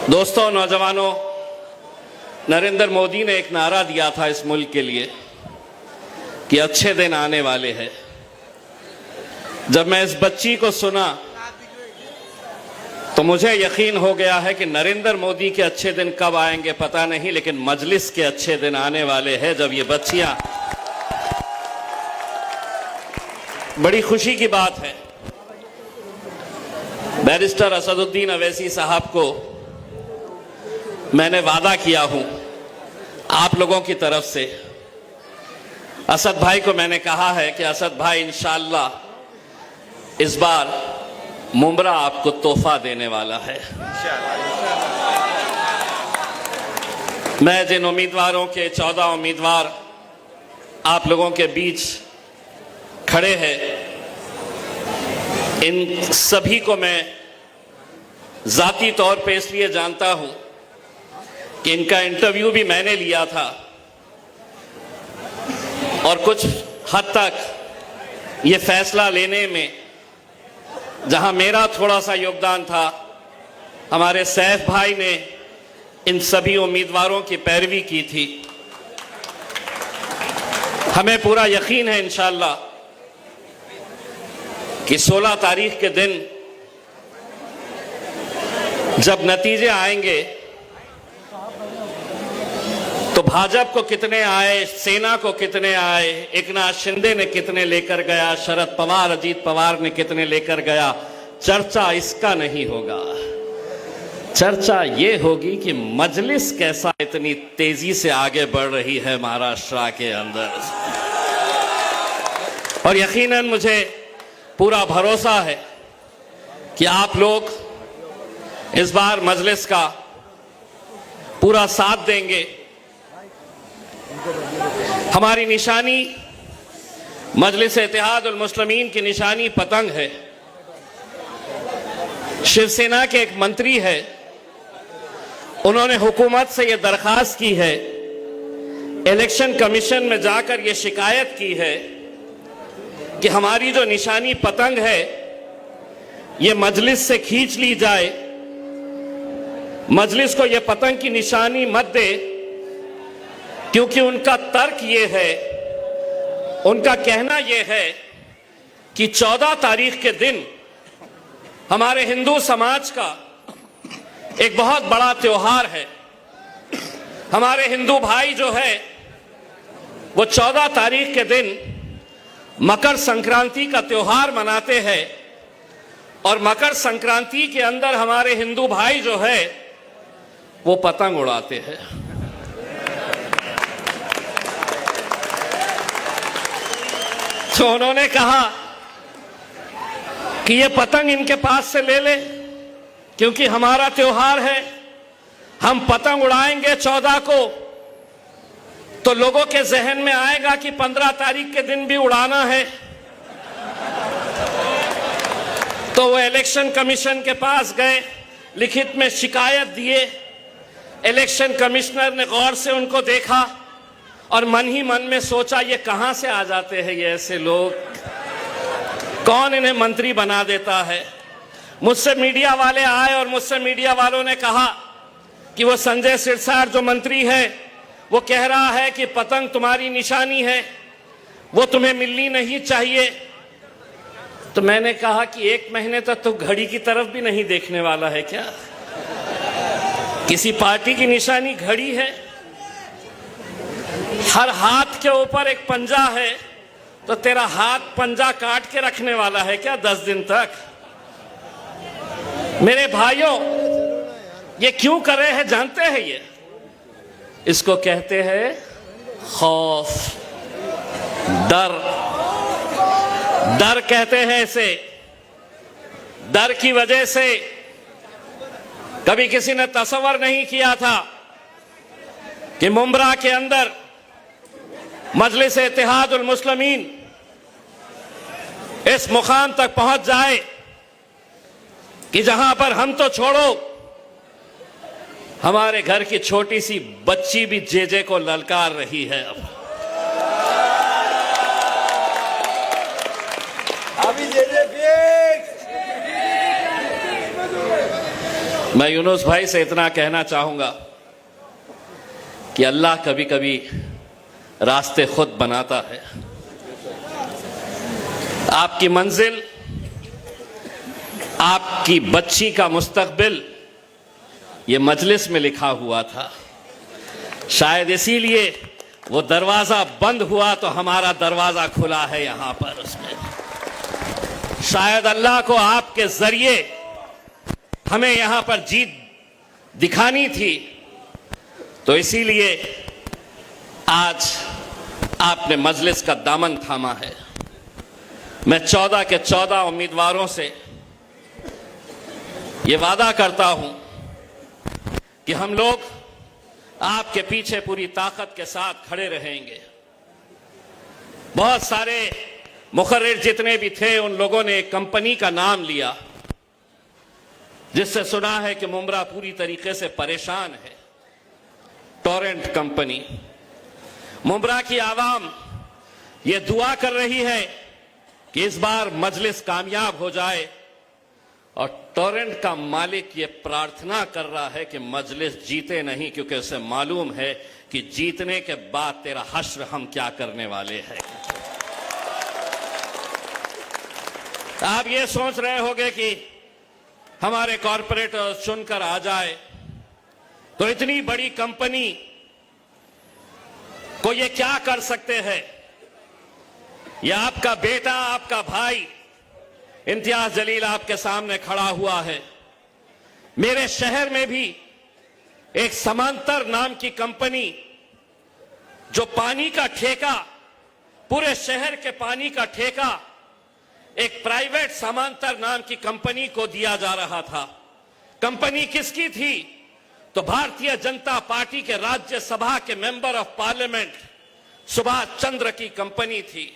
दोस्तों, नौजवानों, नरेंद्र मोदी ने एक नारा दिया था इस मुल्क के लिए कि अच्छे दिन आने वाले हैं। जब मैं इस बच्ची को सुना तो मुझे यकीन हो गया है कि नरेंद्र मोदी के अच्छे दिन कब आएंगे पता नहीं, लेकिन मजलिस के अच्छे दिन आने वाले हैं जब ये बच्चियां। बड़ी खुशी की बात है, बैरिस्टर असदुद्दीन अवैसी साहब को मैंने वादा किया हूं आप लोगों की तरफ से। असद भाई को मैंने कहा है कि असद भाई, इंशाअल्लाह इस बार मुमरा आपको तोहफा देने वाला है। मैं जिन उम्मीदवारों के 14 उम्मीदवार आप लोगों के बीच खड़े हैं, इन सभी को मैं जाती तौर पे इसलिए जानता हूं कि इनका इंटरव्यू भी मैंने लिया था और कुछ हद तक ये फैसला लेने में जहां मेरा थोड़ा सा योगदान था, हमारे सैफ भाई ने इन सभी उम्मीदवारों की पैरवी की थी। हमें पूरा यकीन है इंशाअल्लाह कि 16 तारीख के दिन जब नतीजे आएंगे तो भाजपा को कितने आए, सेना को कितने आए, एकनाथ शिंदे ने कितने लेकर गया, शरद पवार, अजीत पवार ने कितने लेकर गया, चर्चा इसका नहीं होगा। चर्चा ये होगी कि मजलिस कैसा इतनी तेजी से आगे बढ़ रही है महाराष्ट्र के अंदर। और यकीनन मुझे पूरा भरोसा है कि आप लोग इस बार मजलिस का पूरा साथ देंगे। हमारी निशानी मजलिस इत्तेहादुल मुस्लिमीन की निशानी पतंग है। शिवसेना के एक मंत्री है, उन्होंने हुकूमत से यह दरखास्त की है, इलेक्शन कमीशन में जाकर यह शिकायत की है कि हमारी जो निशानी पतंग है यह मजलिस से खींच ली जाए, मजलिस को यह पतंग की निशानी मत दे। क्योंकि उनका तर्क ये है, उनका कहना यह है कि 14 तारीख के दिन हमारे हिंदू समाज का एक बहुत बड़ा त्योहार है। हमारे हिंदू भाई जो है वो 14 तारीख के दिन मकर संक्रांति का त्योहार मनाते हैं और मकर संक्रांति के अंदर हमारे हिंदू भाई जो है वो पतंग उड़ाते हैं। तो उन्होंने कहा कि ये पतंग इनके पास से ले ले, क्योंकि हमारा त्योहार है, हम पतंग उड़ाएंगे 14 को तो लोगों के जहन में आएगा कि 15 तारीख के दिन भी उड़ाना है। तो वो इलेक्शन कमीशन के पास गए, लिखित में शिकायत दिए। इलेक्शन कमिश्नर ने गौर से उनको देखा और मन ही मन में सोचा, ये कहां से आ जाते हैं ये ऐसे लोग, कौन इन्हें मंत्री बना देता है। मुझसे मीडिया वाले आए और मुझसे मीडिया वालों ने कहा कि वो संजय सिरसाट जो मंत्री है वो कह रहा है कि पतंग तुम्हारी निशानी है, वो तुम्हें मिलनी नहीं चाहिए। तो मैंने कहा कि 1 महीने तक तो घड़ी की तरफ भी नहीं देखने वाला है क्या? किसी पार्टी की निशानी घड़ी है? हर हाथ के ऊपर एक पंजा है, तो तेरा हाथ पंजा काट के रखने वाला है क्या 10 दिन तक? मेरे भाइयों, ये क्यों कर रहे हैं जानते हैं? ये इसको कहते हैं खौफ, डर। डर कहते हैं इसे। डर की वजह से कभी किसी ने तसव्वुर नहीं किया था कि मुमरा के अंदर मजलिस इत्तेहादुल मुस्लिमीन इस मुकाम तक पहुंच जाए कि जहां पर हम तो छोड़ो, हमारे घर की छोटी सी बच्ची भी जेजे को ललकार रही है। अभी जेजे मैं यूनुस भाई से इतना कहना चाहूंगा कि अल्लाह कभी कभी रास्ते खुद बनाता है। आपकी मंजिल, आपकी बच्ची का मुस्तकबिल ये मजलिस में लिखा हुआ था। शायद इसीलिए वो दरवाजा बंद हुआ तो हमारा दरवाजा खुला है यहां पर। उसमें शायद अल्लाह को आपके जरिए हमें यहां पर जीत दिखानी थी, तो इसीलिए आज आपने मजलिस का दामन थामा है। मैं 14 के 14 उम्मीदवारों से ये वादा करता हूं कि हम लोग आपके पीछे पूरी ताकत के साथ खड़े रहेंगे। बहुत सारे मुखर्रिर जितने भी थे उन लोगों ने एक कंपनी का नाम लिया जिससे सुना है कि मुमरा पूरी तरीके से परेशान है, टोरेंट कंपनी। मुमरा की आवाम ये दुआ कर रही है कि इस बार मजलिस कामयाब हो जाए, और टोरेंट का मालिक ये प्रार्थना कर रहा है कि मजलिस जीते नहीं, क्योंकि उसे मालूम है कि जीतने के बाद तेरा हश्र हम क्या करने वाले हैं। आप ये सोच रहे होंगे कि हमारे कॉरपोरेटर चुनकर आ जाए तो इतनी बड़ी कंपनी को ये क्या कर सकते हैं। ये आपका बेटा, आपका भाई इम्तियाज जलील आपके सामने खड़ा हुआ है। मेरे शहर में भी एक समांतर नाम की कंपनी, जो पानी का ठेका, पूरे शहर के पानी का ठेका एक प्राइवेट समांतर नाम की कंपनी को दिया जा रहा था। कंपनी किसकी थी? तो भारतीय जनता पार्टी के राज्यसभा के member of parliament Subhash Chandra की कंपनी थी।